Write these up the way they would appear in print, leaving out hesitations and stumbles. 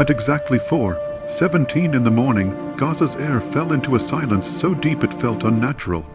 At exactly 4:17 in the morning, Gaza's air fell into a silence so deep it felt unnatural.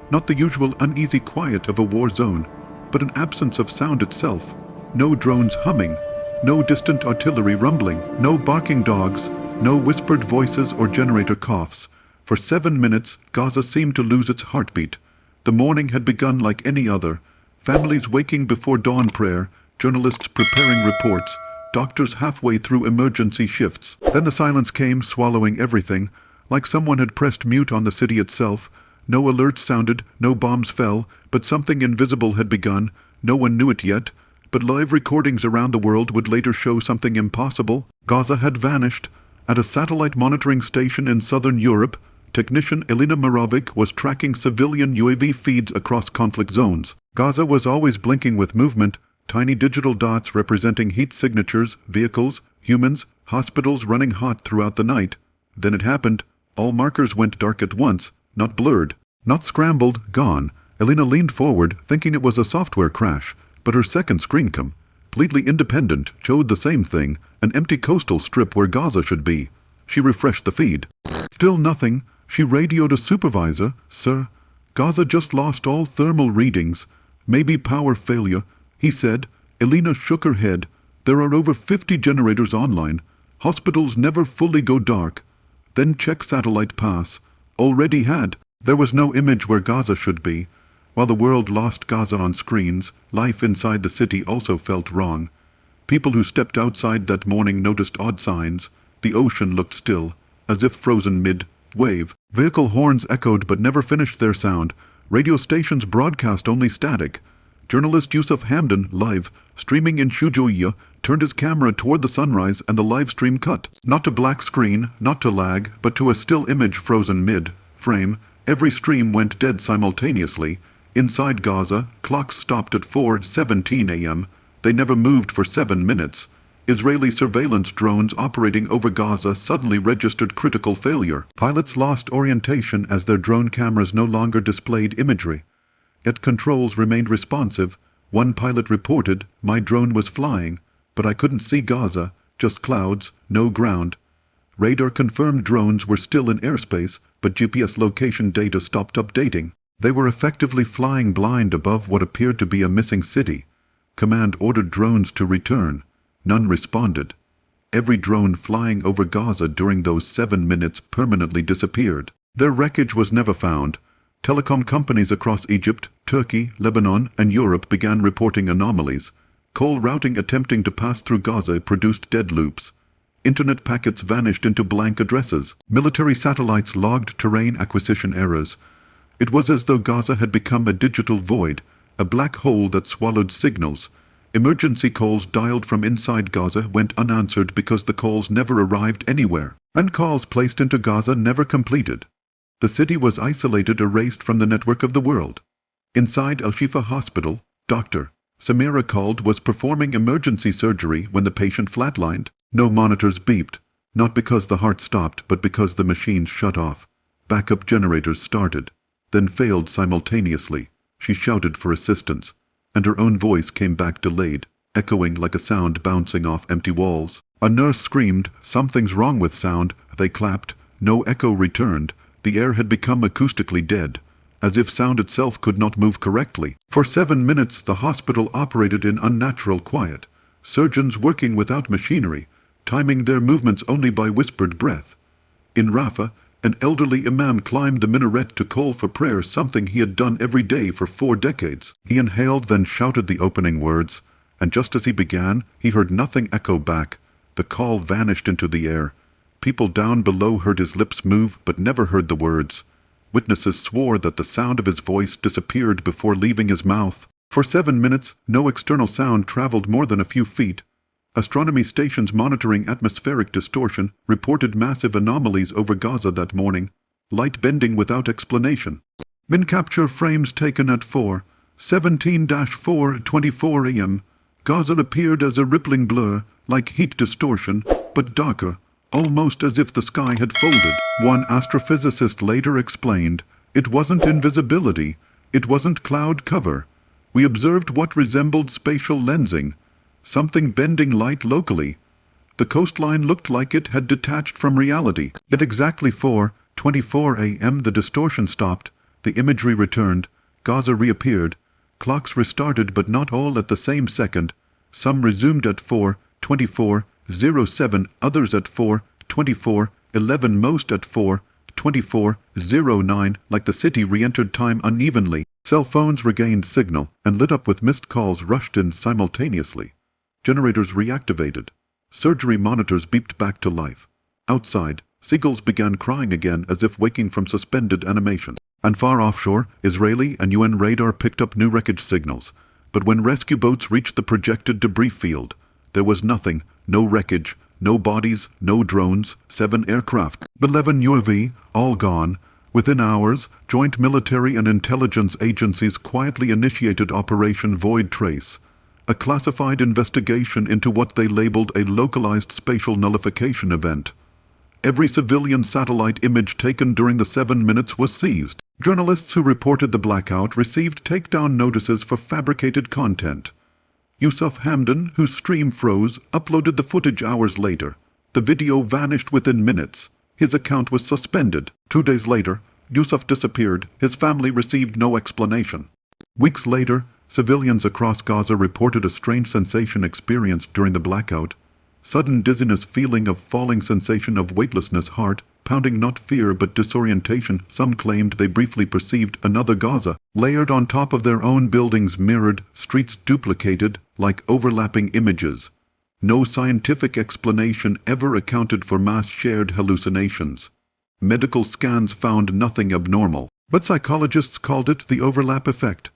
Not the usual uneasy quiet of a war zone, but an absence of sound itself. No drones humming, no distant artillery rumbling, no barking dogs, no whispered voices or generator coughs. For 7 minutes, Gaza seemed to lose its heartbeat. The morning had begun like any other. Families waking before dawn prayer, journalists preparing reports, doctors halfway through emergency shifts. Then the silence came, swallowing everything, like someone had pressed mute on the city itself. No alerts sounded, no bombs fell, but something invisible had begun. No one knew it yet, but live recordings around the world would later show something impossible. Gaza had vanished. At a satellite monitoring station in southern Europe, technician Elena Marovic was tracking civilian UAV feeds across conflict zones. Gaza was always blinking with movement, tiny digital dots representing heat signatures, vehicles, humans, hospitals running hot throughout the night. Then it happened. All markers went dark at once, not blurred, not scrambled, gone. Elena leaned forward, thinking it was a software crash, but her second screen completely independent, showed the same thing, an empty coastal strip where Gaza should be. She refreshed the feed. Still nothing. She radioed a supervisor. "Sir, Gaza just lost all thermal readings. Maybe power failure," he said. Elena shook her head. "There are over 50 generators online. Hospitals never fully go dark." Then check satellite pass. Already had. There was no image where Gaza should be. While the world lost Gaza on screens, life inside the city also felt wrong. People who stepped outside that morning noticed odd signs. The ocean looked still, as if frozen mid-wave. Vehicle horns echoed but never finished their sound. Radio stations broadcast only static. Journalist Yusuf Hamdan, live, streaming in Shujoiya, turned his camera toward the sunrise and the live stream cut. Not to black screen, not to lag, but to a still image frozen mid-frame. Every stream went dead simultaneously. Inside Gaza, clocks stopped at 4:17 a.m. They never moved for 7 minutes. Israeli surveillance drones operating over Gaza suddenly registered critical failure. Pilots lost orientation as their drone cameras no longer displayed imagery. Yet controls remained responsive. One pilot reported, "My drone was flying, but I couldn't see Gaza, just clouds, no ground." Radar confirmed drones were still in airspace, but GPS location data stopped updating. They were effectively flying blind above what appeared to be a missing city. Command ordered drones to return. None responded. Every drone flying over Gaza during those 7 minutes permanently disappeared. Their wreckage was never found. Telecom companies across Egypt, Turkey, Lebanon, and Europe began reporting anomalies. Call routing attempting to pass through Gaza produced dead loops. Internet packets vanished into blank addresses. Military satellites logged terrain acquisition errors. It was as though Gaza had become a digital void, a black hole that swallowed signals. Emergency calls dialed from inside Gaza went unanswered because the calls never arrived anywhere, and calls placed into Gaza never completed. The city was isolated, erased from the network of the world. Inside Al-Shifa Hospital, Dr. Samira called was performing emergency surgery when the patient flatlined. No monitors beeped, not because the heart stopped but because the machines shut off. Backup generators started, then failed simultaneously. She shouted for assistance, and her own voice came back delayed, echoing like a sound bouncing off empty walls. A nurse screamed, "Something's wrong with sound." They clapped. No echo returned. The air had become acoustically dead, as if sound itself could not move correctly. For 7 minutes the hospital operated in unnatural quiet, surgeons working without machinery, timing their movements only by whispered breath. In Rafah, an elderly imam climbed the minaret to call for prayer, something he had done every day for 4 decades. He inhaled, then shouted the opening words, and just as he began, he heard nothing echo back. The call vanished into the air. People down below heard his lips move, but never heard the words. Witnesses swore that the sound of his voice disappeared before leaving his mouth. For 7 minutes, no external sound traveled more than a few feet. Astronomy stations monitoring atmospheric distortion reported massive anomalies over Gaza that morning, light bending without explanation. Min capture frames taken at 4:17-4:24 a.m. Gaza appeared as a rippling blur, like heat distortion, but darker, almost as if the sky had folded. One astrophysicist later explained, "It wasn't invisibility, it wasn't cloud cover. We observed what resembled spatial lensing, something bending light locally. The coastline looked like it had detached from reality. At exactly 4:24 a.m. the distortion stopped, the imagery returned, Gaza reappeared, clocks restarted but not all at the same second. Some resumed at 4:24:07, others at 4:24:11, most at 4:24:09, like the city re-entered time unevenly. Cell phones regained signal and lit up with missed calls rushed in simultaneously. Generators reactivated. Surgery monitors beeped back to life. Outside, seagulls began crying again as if waking from suspended animation. And far offshore, Israeli and UN radar picked up new wreckage signals. But when rescue boats reached the projected debris field, there was nothing, no wreckage, no bodies, no drones, 7 aircraft, 11 UAV, all gone. Within hours, joint military and intelligence agencies quietly initiated Operation Void Trace, a classified investigation into what they labeled a localized spatial nullification event. Every civilian satellite image taken during the 7 minutes was seized. Journalists who reported the blackout received takedown notices for fabricated content. Yusuf Hamdan, whose stream froze, uploaded the footage hours later. The video vanished within minutes. His account was suspended. 2 days later, Yusuf disappeared. His family received no explanation. Weeks later, civilians across Gaza reported a strange sensation experienced during the blackout. Sudden dizziness, feeling of falling, sensation of weightlessness, heart pounding, not fear but disorientation. Some claimed they briefly perceived another Gaza, layered on top of their own, buildings mirrored, streets duplicated, like overlapping images. No scientific explanation ever accounted for mass shared hallucinations. Medical scans found nothing abnormal, but psychologists called it the overlap effect.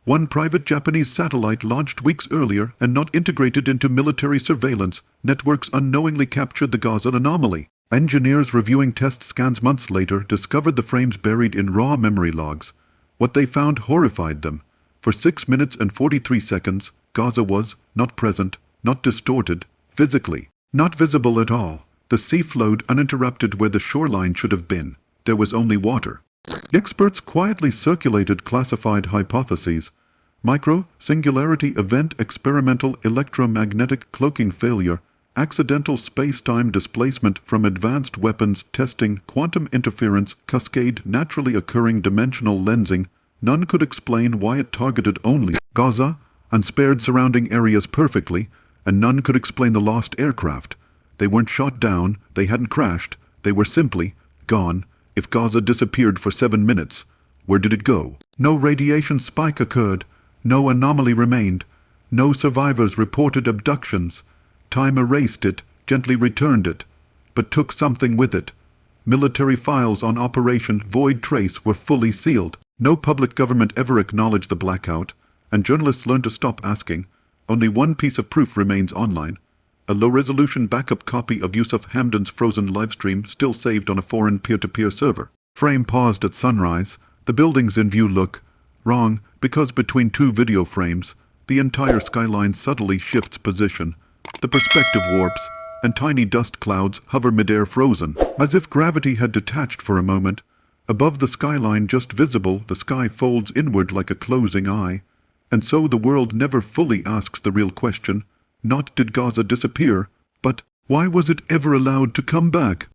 One private Japanese satellite launched weeks earlier and not integrated into military surveillance networks unknowingly captured the Gaza anomaly. Engineers reviewing test scans months later discovered the frames buried in raw memory logs. What they found horrified them. For 6 minutes and 43 seconds, Gaza was not present, not distorted, physically, not visible at all. The sea flowed uninterrupted where the shoreline should have been. There was only water. Experts quietly circulated classified hypotheses. Micro-singularity event, experimental electromagnetic cloaking failure, accidental space-time displacement from advanced weapons testing, quantum interference, cascade, naturally occurring dimensional lensing. None could explain why it targeted only Gaza and spared surrounding areas perfectly, and none could explain the lost aircraft. They weren't shot down, they hadn't crashed, they were simply gone. If Gaza disappeared for 7 minutes, where did it go? No radiation spike occurred, no anomaly remained, no survivors reported abductions. Time erased it, gently returned it, but took something with it. Military files on Operation Void Trace were fully sealed. No public government ever acknowledged the blackout, and journalists learned to stop asking. Only one piece of proof remains online. A low-resolution backup copy of Yusuf Hamdan's frozen livestream still saved on a foreign peer-to-peer server. Frame paused at sunrise. The buildings in view look wrong because between 2 video frames, the entire skyline subtly shifts position. The perspective warps, and tiny dust clouds hover midair, frozen, as if gravity had detached for a moment. Above the skyline, just visible, the sky folds inward like a closing eye. And so the world never fully asks the real question. Not did Gaza disappear, but why was it ever allowed to come back?